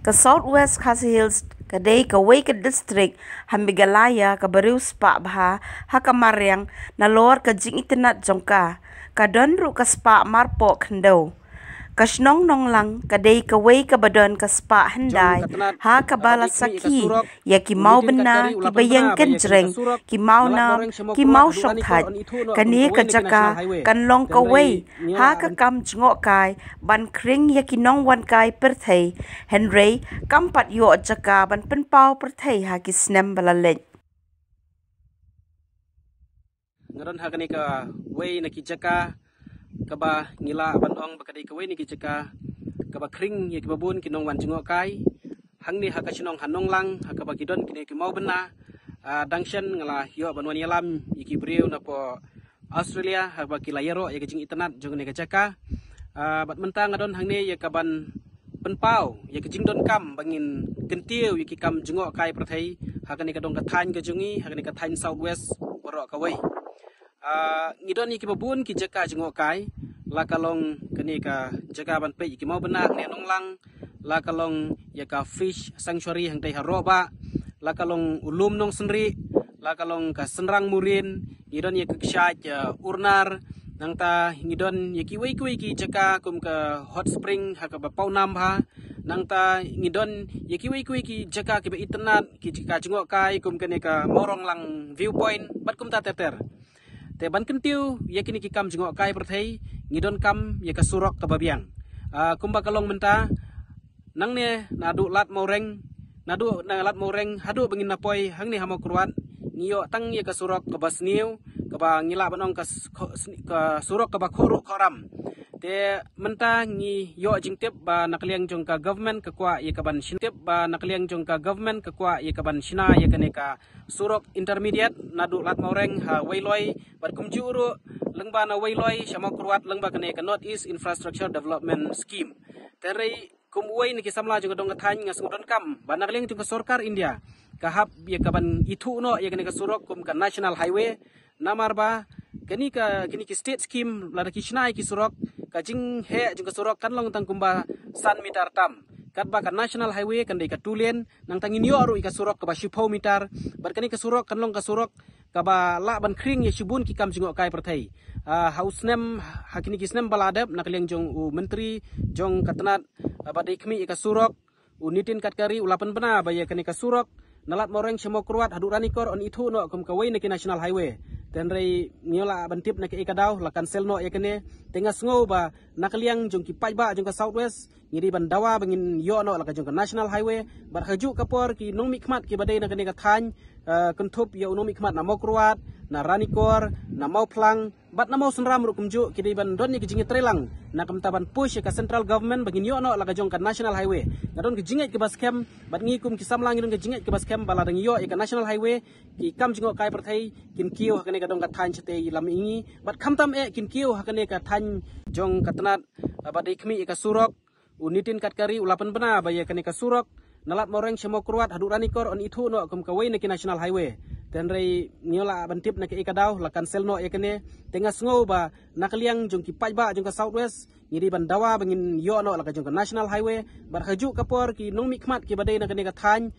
Ke Southwest Khasi Hills kadai ka Wake District hambigalaya ka bariu spa bha hakamaryang na lor ka jing itinat jongka ka donru ka spa marpo khndo kasnong nong lang kadai ka way ka badon ka spa handai ha ka bala saki ya ki mau bena ki bayang kenjreng ki mau na ki mau shok that kani ka jaka kan long ka way ha ka kam jngo kai ban kring ya ki nong wan kai perthei henry kam pat yo jaka ban pen pau perthei ha ki snem bala le ngaron ha kani ka way na ki jaka kaba ngila bandong bakadai kawai ni kijaka kaba kring ye kibabun kinong wan jingok kai hangni haka sinong hanong lang haka bagidon kini kimau bena dangshan ngala yo banwan yalam yiki briu na po Australia haba kilayero ye kejing internet jong ne kijaka bat mentang ngadon hangni ye kaban penpau ye kejing don kam bangin kentiu yiki kam jingok kai prathai haka ni kadong kathan kejungi haka ni kathan Southwest borok kawai ngidon iki babun ki jaka jengok kai la kalong kani ka jaka ban pe ki mau benak ne nong lang la kalong ya ka fish sanctuary hang tai haroba la kalong ulum nong senri la kalong ka senrang murin ngidon ya kshaj urnar nang ta ngidon ya ki wei ki jaka kum ka hot spring ha ka ba pau nam ha nang ta ngidon ya ki wei ki jaka ki ba internet ki jaka jengok kai kum kani ka morong lang viewpoint bat kum ta teter te ban kentiu yakini ki kam jengok kai perthei ngidon kam ya ka surok ka babiang kumba kalong menta nang ne nadu lat moreng nadu na lat moreng hadu bengin napoi hang ni hamo kruat ngiyo tang ya ka surok ka basniu ka ba ngila banong ka surok ka ba khoru khoram te menta ngi yo jingtep ba nakliang jong ka government ka kwa ya ka ban shintep ba nakliang jong ka government ka kwa ya ka ban shina ya ka ne ka surok intermediate nadu lat moreng ha wailoi bar kumjuru lengba na wailoi shama kurwat lengba ka ne ka North East Infrastructure Development Scheme terei kumwei ni kisamla jong dong kathan ngas ngudon kam ba nakliang jong ka sarkar India ka hab ya ka ban itu no ya ka ne ka surok kum ka national highway namar ba kini ki state scheme la ki shnai ki surok kajing he jung surok kan long tang kumba san meter tam kat ba ka national highway kan dei ka tulen nang tangin yo aru ka surok ka ba 10 meter bar kani ka surok kan long ka surok ka ba la ban kring ye shibun ki kam jingok kai perthai house nem hakini ki snem baladep nakliang jong u menteri jong katnat ba dei khmi ka surok u nitin katkari u lapan bena ba ye kani ka surok nalat moreng shemo kruat hadu ranikor on itu no kum ka way na ki national highway ten rei ngiola bantip na ki ikadaw la cancel no yakene tengas ngo ba nakaliang jong ki paiba jong ka Southwest ngiri ban dawa bangin yo no la ka jong ka national highway bar haju kapor ki nong mikmat ki badai na kani ka than kentup ya nong mikmat na mokruat na ranikor na mau plang bat na mau senram ru kumju ki ban don ni ki jingi trelang na kamtaban push ka central government bangin yo no la ka jong ka national highway ngadon ki jinget ki baskem bat ngikum ki samlang ngidon ki jinget ki baskem bala dang yo ka national highway ki kam jingok kai perthai kin kiu hakane ka dong ka than chete lam ingi bat khamtam kin kiu hakane ka than jong katnat badai khmi ka surok unitin katkari ulapan bena ba ye kane ka surok nalat moreng shemo kruat hadu ranikor on itu no kum ka way na ki national highway ten rei ngiola bantip na ki ikadaw la cancel no yakene tengas ngo ba nakaliang jong ki paiba jong ka Southwest ngiri ban dawa bangin yo no la ka jong ka national highway bar haju kapor ki nong mikmat ki badai na kane ka than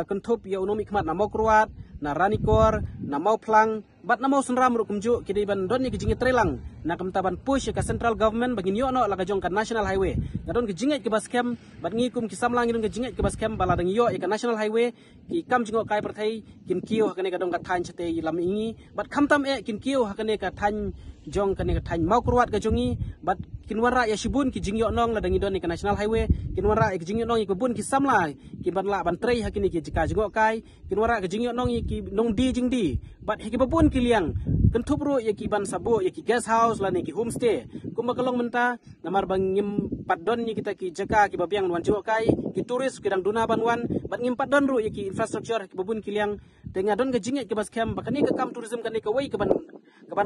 kentup ya nong mikmat na mokruat na ranikor na mau plang bat na mau senram ru kumju ki ban don ni ki jingi trelang na kamtaban push ka central government bangin yo no la ka jong ka national highway ngadon ki jinget ki baskem bat ngikum ki samlang ngidon ki jinget ki baskem bala dang yo ka national highway ki kam jingok kai perthai kin kiu hakane ka dong ka than chete lam ingi bat khamtam kin kiu hakane ka than jong kane ka than mau kurwat ka jongi bat kinwara ya shibun ki jingyo nong la dangi don ni ka national highway kinwara ki jingyo nong ki bun ki samla ki ban la ban trei hakini ki jika jingok kai kinwara ki jingyo nong ki nong di jing di bat ki babun ki liang kentup ru ya ki ban sabo ya ki guest house la ni ki homestay kuma kalong menta namar bangim padon ni kita ki jaka ki babiang wan jingok kai ki turis ki dang duna banwan bat ngim padon ru ya ki infrastructure ki babun ki liang tenga don ka jinget ki baskem bakani ka kam tourism kan ka way ka ban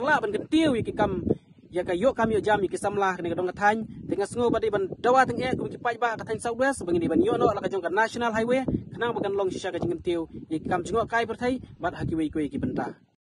la ban kentiu ya ki kam ya ka yo kam yo jam ki samlah ni ka dong ka than tengas ngo badi ban dawa teng ku ki paiba ka than Southwest bangin ban yo no la ka jong ka national highway kanang bagan long shisha ka jingtiu ya ki kam jingok kai perthai bat haki way ki benta